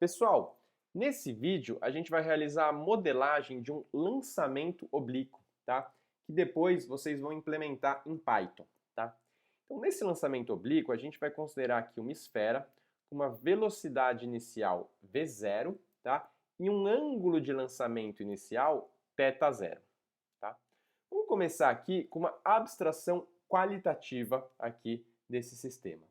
Pessoal, nesse vídeo a gente vai realizar a modelagem de um lançamento oblíquo, tá? Que depois vocês vão implementar em Python, tá? Então, nesse lançamento oblíquo, a gente vai considerar aqui uma esfera com uma velocidade inicial v0, tá? E um ângulo de lançamento inicial θ0, tá? Vamos começar aqui com uma abstração qualitativa aqui desse sistema.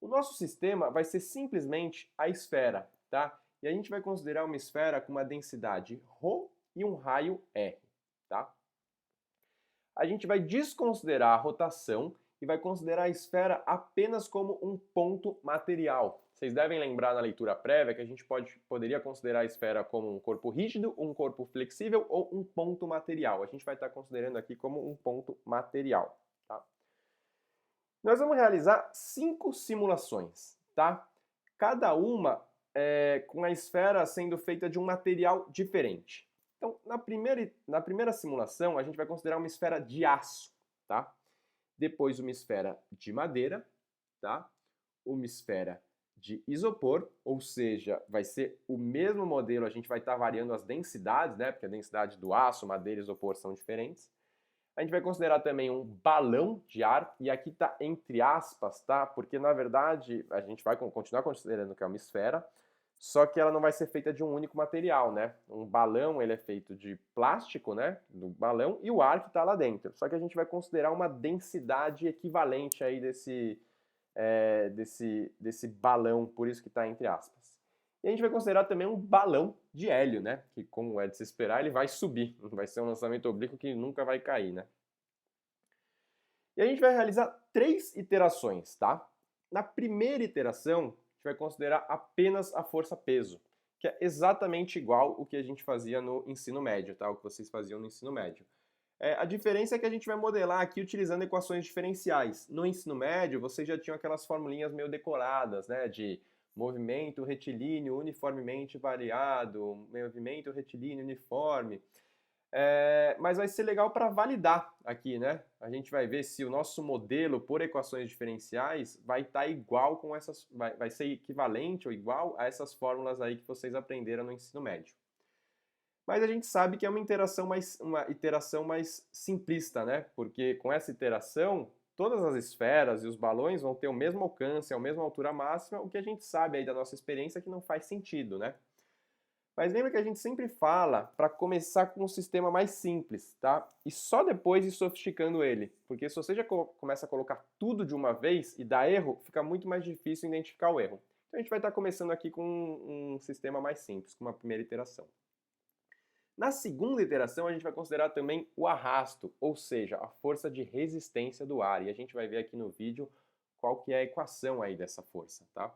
O nosso sistema vai ser simplesmente a esfera, tá? E a gente vai considerar uma esfera com uma densidade ρ e um raio r, tá? A gente vai desconsiderar a rotação e vai considerar a esfera apenas como um ponto material. Vocês devem lembrar na leitura prévia que a gente poderia considerar a esfera como um corpo rígido, um corpo flexível ou um ponto material. A gente vai estar considerando aqui como um ponto material, tá? Nós vamos realizar 5 simulações, tá? Cada uma com a esfera sendo feita de um material diferente. Então, na primeira simulação, a gente vai considerar uma esfera de aço, tá? Depois uma esfera de madeira, tá? Uma esfera de isopor, ou seja, vai ser o mesmo modelo, a gente vai estar variando as densidades, né? Porque a densidade do aço, madeira e isopor são diferentes. A gente vai considerar também um balão de ar, e aqui está entre aspas, tá? Porque na verdade a gente vai continuar considerando que é uma esfera, só que ela não vai ser feita de um único material, né? Um balão ele é feito de plástico, né? Do balão e o ar que está lá dentro. Só que a gente vai considerar uma densidade equivalente aí desse balão, por isso que está entre aspas. E a gente vai considerar também um balão de hélio, né? Que, como é de se esperar, ele vai subir. Vai ser um lançamento oblíquo que nunca vai cair, né? E a gente vai realizar 3 iterações, tá? Na primeira iteração, a gente vai considerar apenas a força-peso, que é exatamente igual o que a gente fazia no ensino médio, tá? O que vocês faziam no ensino médio. A diferença é que a gente vai modelar aqui utilizando equações diferenciais. No ensino médio, vocês já tinham aquelas formulinhas meio decoradas, né? De movimento retilíneo uniformemente variado, movimento retilíneo uniforme. Mas vai ser legal para validar aqui, né? A gente vai ver se o nosso modelo por equações diferenciais vai estar igual com essas, vai ser equivalente ou igual a essas fórmulas aí que vocês aprenderam no ensino médio. Mas a gente sabe que é uma iteração mais simplista, né? Porque com essa iteração, todas as esferas e os balões vão ter o mesmo alcance, a mesma altura máxima, o que a gente sabe aí da nossa experiência é que não faz sentido, né? Mas lembra que a gente sempre fala para começar com um sistema mais simples, tá? E só depois ir sofisticando ele. Porque se você já começa a colocar tudo de uma vez e dá erro, fica muito mais difícil identificar o erro. Então a gente vai estar começando aqui com um sistema mais simples, com uma primeira iteração. Na segunda iteração, a gente vai considerar também o arrasto, ou seja, a força de resistência do ar. E a gente vai ver aqui no vídeo qual que é a equação aí dessa força, tá?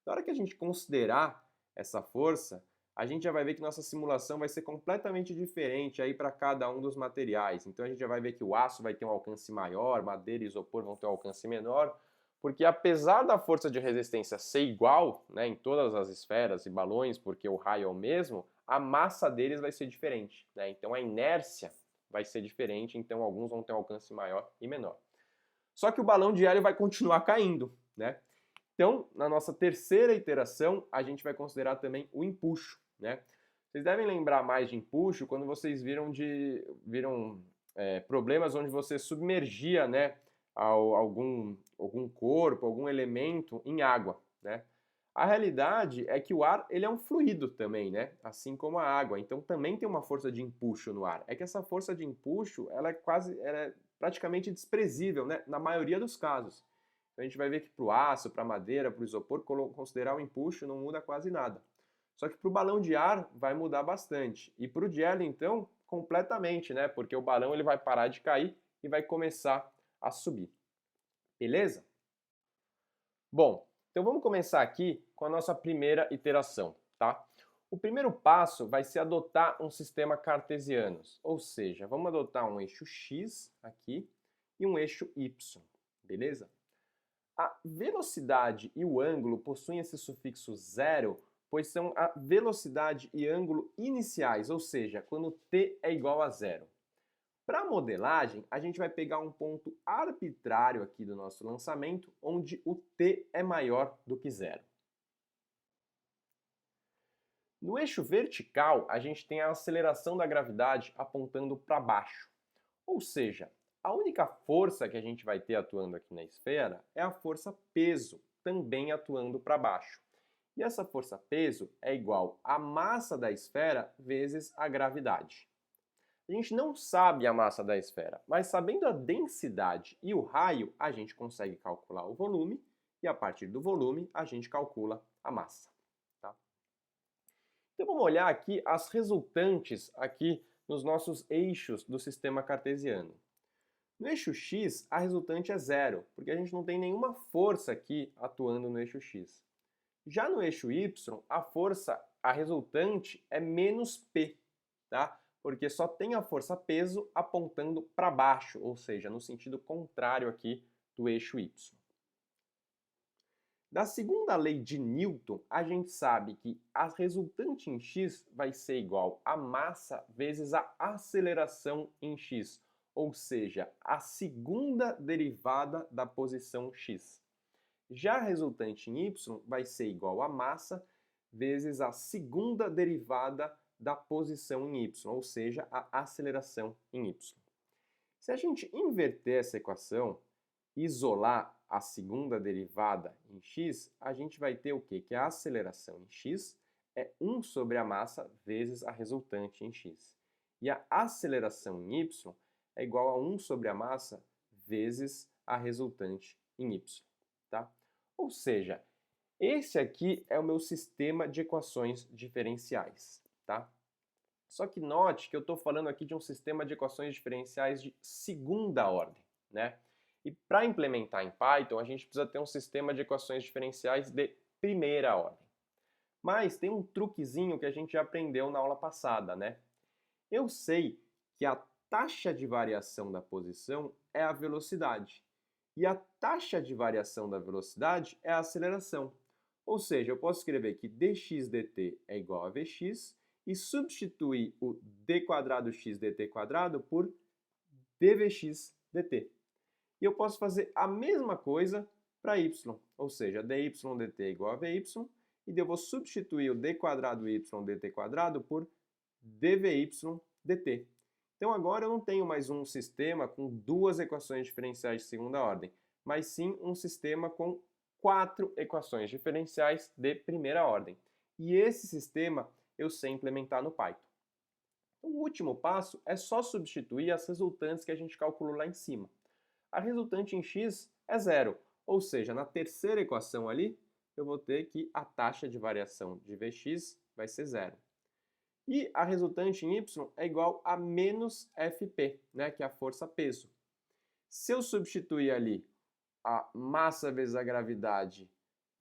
Na hora que a gente considerar essa força, a gente já vai ver que nossa simulação vai ser completamente diferente aí para cada um dos materiais. Então a gente já vai ver que o aço vai ter um alcance maior, madeira e isopor vão ter um alcance menor, porque apesar da força de resistência ser igual, né, em todas as esferas e balões, porque o raio é o mesmo, a massa deles vai ser diferente, né? Então a inércia vai ser diferente, então alguns vão ter um alcance maior e menor. Só que o balão de hélio vai continuar caindo, né? Então, na nossa terceira iteração, a gente vai considerar também o empuxo, né? Vocês devem lembrar mais de empuxo quando vocês viram problemas onde você submergia, né, algum corpo, algum elemento em água, né? A realidade é que o ar ele é um fluido também, né? Assim como a água. Então também tem uma força de empuxo no ar. É que essa força de empuxo ela é praticamente desprezível, né? Na maioria dos casos. Então a gente vai ver que para o aço, para a madeira, para o isopor, considerar o empuxo não muda quase nada. Só que para o balão de ar vai mudar bastante. E para o de hélio, então, completamente, né? Porque o balão ele vai parar de cair e vai começar a subir. Beleza? Bom, então vamos começar aqui com a nossa primeira iteração, tá? O primeiro passo vai ser adotar um sistema cartesiano, ou seja, vamos adotar um eixo x aqui e um eixo y, beleza? A velocidade e o ângulo possuem esse sufixo zero, pois são a velocidade e ângulo iniciais, ou seja, quando t é igual a zero. Para a modelagem, a gente vai pegar um ponto arbitrário aqui do nosso lançamento, onde o t é maior do que zero. No eixo vertical, a gente tem a aceleração da gravidade apontando para baixo. Ou seja, a única força que a gente vai ter atuando aqui na esfera é a força peso, também atuando para baixo. E essa força peso é igual à massa da esfera vezes a gravidade. A gente não sabe a massa da esfera, mas sabendo a densidade e o raio, a gente consegue calcular o volume e a partir do volume a gente calcula a massa. Tá? Então vamos olhar aqui as resultantes aqui nos nossos eixos do sistema cartesiano. No eixo x, a resultante é zero, porque a gente não tem nenhuma força aqui atuando no eixo x. Já no eixo y, a resultante é menos p, tá? Porque só tem a força peso apontando para baixo, ou seja, no sentido contrário aqui do eixo y. Da segunda lei de Newton, a gente sabe que a resultante em x vai ser igual a massa vezes a aceleração em x, ou seja, a segunda derivada da posição x. Já a resultante em y vai ser igual a massa vezes a segunda derivada da posição em y, ou seja, a aceleração em y. Se a gente inverter essa equação, isolar a segunda derivada em x, a gente vai ter o quê? Que a aceleração em x é 1 sobre a massa vezes a resultante em x. E a aceleração em y é igual a 1 sobre a massa vezes a resultante em y. Tá? Ou seja, esse aqui é o meu sistema de equações diferenciais. Tá? Só que note que eu estou falando aqui de um sistema de equações diferenciais de segunda ordem. Né? E para implementar em Python, a gente precisa ter um sistema de equações diferenciais de primeira ordem. Mas tem um truquezinho que a gente já aprendeu na aula passada, né? Eu sei que a taxa de variação da posição é a velocidade. E a taxa de variação da velocidade é a aceleração. Ou seja, eu posso escrever que dx dt é igual a vx e substituir o d quadrado x dt quadrado por dvx dt. E eu posso fazer a mesma coisa para y, ou seja, dy dt é igual a vy, e eu vou substituir o d quadrado y dt quadrado por dvy dt. Então agora eu não tenho mais um sistema com duas equações diferenciais de segunda ordem, mas sim um sistema com 4 equações diferenciais de primeira ordem. E esse sistema eu sei implementar no Python. O último passo é só substituir as resultantes que a gente calculou lá em cima. A resultante em x é zero, ou seja, na terceira equação ali, eu vou ter que a taxa de variação de Vx vai ser zero. E a resultante em y é igual a menos Fp, né, que é a força peso. Se eu substituir ali a massa vezes a gravidade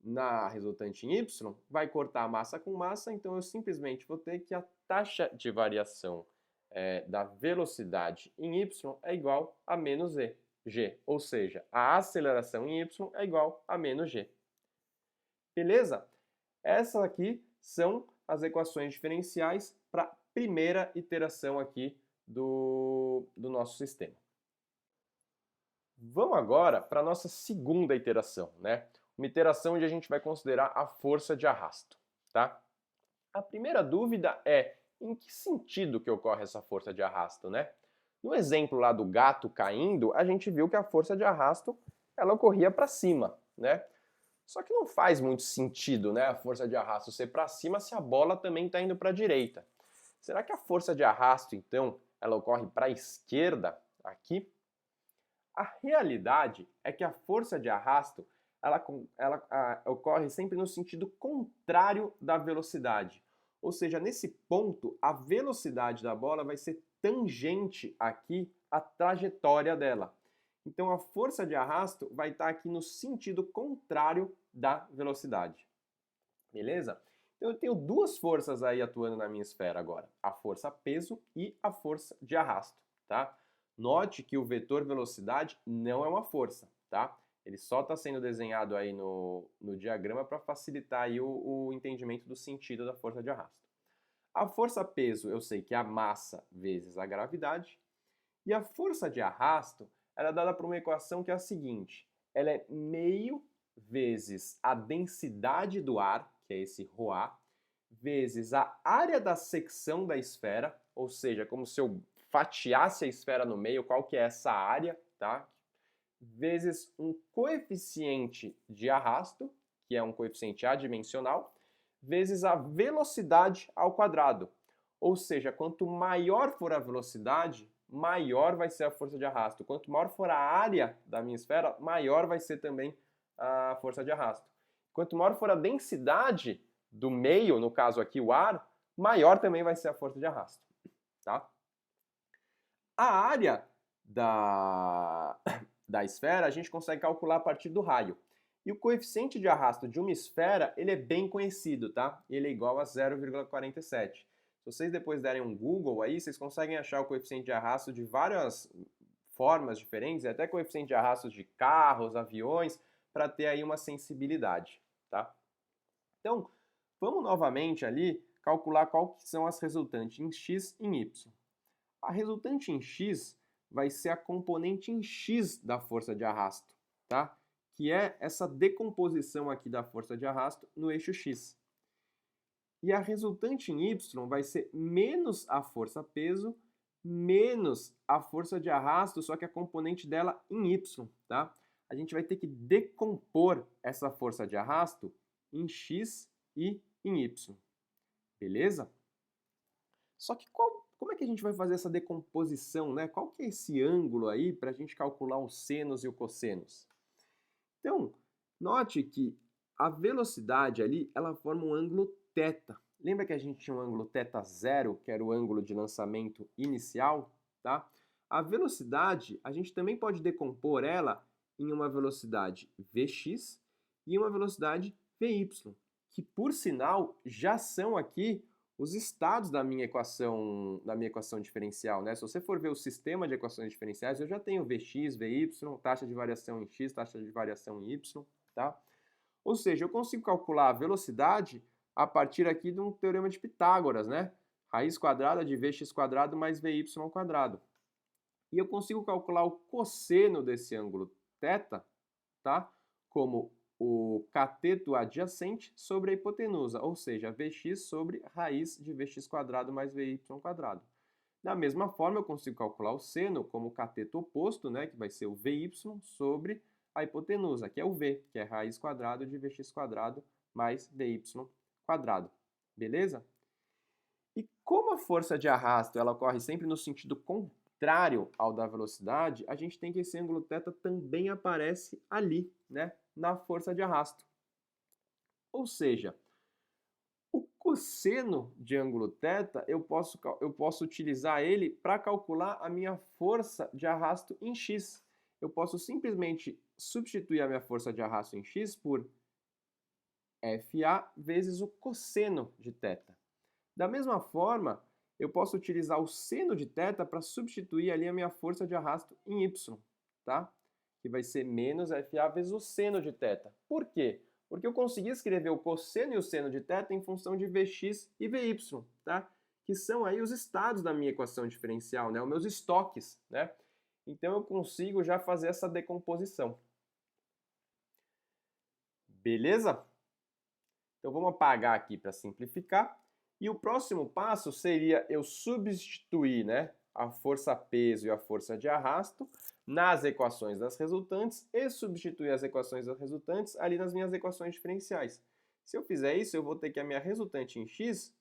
na resultante em y, vai cortar a massa com massa, então eu simplesmente vou ter que a taxa de variação da velocidade em y é igual a menos g, ou seja, a aceleração em y é igual a menos g. Beleza? Essas aqui são as equações diferenciais para a primeira iteração aqui do nosso sistema. Vamos agora para a nossa segunda iteração, né? Uma iteração onde a gente vai considerar a força de arrasto, tá? A primeira dúvida é em que sentido que ocorre essa força de arrasto, né? No exemplo lá do gato caindo, a gente viu que a força de arrasto ela ocorria para cima, né? Só que não faz muito sentido, né, a força de arrasto ser para cima se a bola também está indo para a direita. Será que a força de arrasto, então, ela ocorre para a esquerda aqui? A realidade é que a força de arrasto ela ocorre sempre no sentido contrário da velocidade. Ou seja, nesse ponto, a velocidade da bola vai ser tangente aqui à trajetória dela. Então, a força de arrasto vai estar aqui no sentido contrário da velocidade. Beleza? Então, eu tenho duas forças aí atuando na minha esfera agora. A força peso e a força de arrasto, tá? Note que o vetor velocidade não é uma força, tá? Ele só está sendo desenhado aí no diagrama para facilitar aí o entendimento do sentido da força de arrasto. A força peso eu sei que é a massa vezes a gravidade. E a força de arrasto ela é dada por uma equação que é a seguinte. Ela é meio vezes a densidade do ar, que é esse ρA, vezes a área da secção da esfera, ou seja, como se eu fatiasse a esfera no meio, qual que é essa área, tá? Vezes um coeficiente de arrasto, que é um coeficiente adimensional, vezes a velocidade ao quadrado. Ou seja, quanto maior for a velocidade, maior vai ser a força de arrasto. Quanto maior for a área da minha esfera, maior vai ser também a força de arrasto. Quanto maior for a densidade do meio, no caso aqui o ar, maior também vai ser a força de arrasto. Tá? A área da esfera a gente consegue calcular a partir do raio. E o coeficiente de arrasto de uma esfera, ele é bem conhecido, tá? Ele é igual a 0,47. Se vocês depois derem um Google aí, vocês conseguem achar o coeficiente de arrasto de várias formas diferentes, até coeficiente de arrasto de carros, aviões, para ter aí uma sensibilidade, tá? Então, vamos novamente ali calcular qual que são as resultantes em x e em y. A resultante em x vai ser a componente em x da força de arrasto, tá? Que é essa decomposição aqui da força de arrasto no eixo x. E a resultante em y vai ser menos a força-peso menos a força de arrasto, só que a componente dela em y, tá? A gente vai ter que decompor essa força de arrasto em x e em y. Beleza? Só que como é que a gente vai fazer essa decomposição, né? Qual que é esse ângulo aí para a gente calcular os senos e os cossenos? Então, note que a velocidade ali, ela forma um ângulo θ. Lembra que a gente tinha um ângulo θ0, que era o ângulo de lançamento inicial, tá? A velocidade, a gente também pode decompor ela em uma velocidade Vx e uma velocidade Vy, que por sinal já são aqui os estados da minha equação diferencial, né? Se você for ver o sistema de equações diferenciais, eu já tenho Vx, Vy, taxa de variação em x, taxa de variação em y, tá? Ou seja, eu consigo calcular a velocidade a partir aqui de um teorema de Pitágoras, né? Raiz quadrada de Vx quadrado mais Vy quadrado. E eu consigo calcular o cosseno desse ângulo θ, tá? Como o cateto adjacente sobre a hipotenusa, ou seja, Vx sobre raiz de Vx quadrado mais Vy quadrado. Da mesma forma, eu consigo calcular o seno como o cateto oposto, né, que vai ser o Vy sobre a hipotenusa, que é o V, que é raiz quadrada de Vx quadrado mais Vy quadrado. Beleza? E como a força de arrasto ela ocorre sempre no sentido contrário ao da velocidade, a gente tem que esse ângulo θ também aparece ali, né, na força de arrasto. Ou seja, o cosseno de ângulo θ, eu posso utilizar ele para calcular a minha força de arrasto em x. Eu posso simplesmente substituir a minha força de arrasto em x por FA vezes o cosseno de θ. Da mesma forma, eu posso utilizar o seno de θ para substituir ali a minha força de arrasto em y, tá? Que vai ser menos FA vezes o seno de θ. Por quê? Porque eu consegui escrever o cosseno e o seno de θ em função de Vx e Vy, tá? Que são aí os estados da minha equação diferencial, né? Os meus estoques, né? Então eu consigo já fazer essa decomposição. Beleza? Então vamos apagar aqui para simplificar. E o próximo passo seria eu substituir, né, a força-peso e a força de arrasto nas equações das resultantes e substituir as equações das resultantes ali nas minhas equações diferenciais. Se eu fizer isso, eu vou ter que a minha resultante em x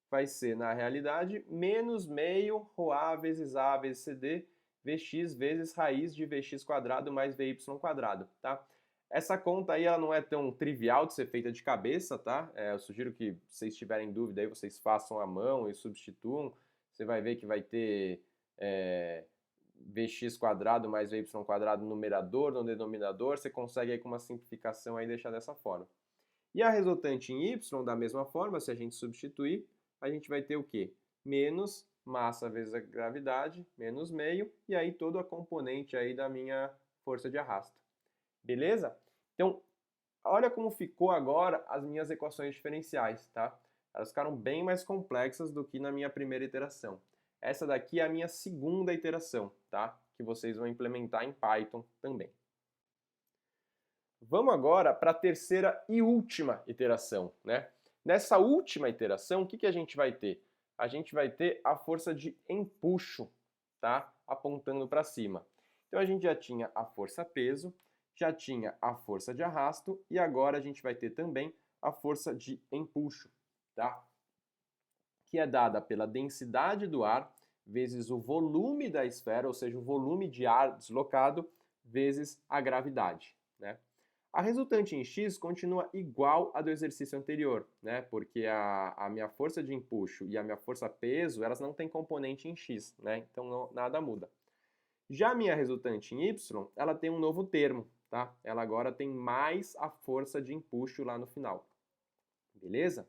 vai ser, na realidade, menos meio ρA vezes A vezes CD, Vx vezes raiz de Vx quadrado mais Vy quadrado, tá? Essa conta aí ela não é tão trivial de ser feita de cabeça, tá? Eu sugiro que, se vocês tiverem dúvida aí, vocês façam à mão e substituam. Você vai ver que vai ter Vx quadrado mais Vy quadrado no numerador, no denominador. Você consegue aí com uma simplificação aí deixar dessa forma. E a resultante em y, da mesma forma, se a gente substituir, a gente vai ter o quê? Menos massa vezes a gravidade, menos meio, e aí toda a componente aí da minha força de arrasto. Beleza? Então, olha como ficou agora as minhas equações diferenciais, tá? Elas ficaram bem mais complexas do que na minha primeira iteração. Essa daqui é a minha segunda iteração, tá? Que vocês vão implementar em Python também. Vamos agora para a terceira e última iteração, né? Nessa última iteração, o que a gente vai ter? A gente vai ter a força de empuxo, tá? Apontando para cima. Então a gente já tinha a força-peso, já tinha a força de arrasto e agora a gente vai ter também a força de empuxo, tá? Que é dada pela densidade do ar vezes o volume da esfera, ou seja, o volume de ar deslocado vezes a gravidade, né? A resultante em x continua igual à do exercício anterior, né? Porque a minha força de empuxo e a minha força-peso, elas não têm componente em x, né? Então nada muda. Já a minha resultante em y, ela tem um novo termo, tá? Ela agora tem mais a força de empuxo lá no final. Beleza?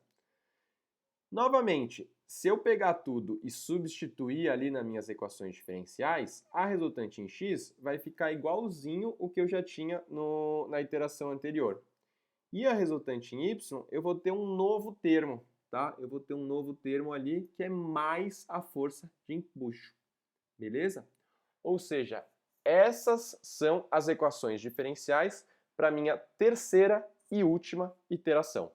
Novamente, se eu pegar tudo e substituir ali nas minhas equações diferenciais, a resultante em x vai ficar igualzinho o que eu já tinha na iteração anterior. E a resultante em y, eu vou ter um novo termo, tá? Eu vou ter um novo termo ali que é mais a força de empuxo, beleza? Ou seja, essas são as equações diferenciais para a minha terceira e última iteração.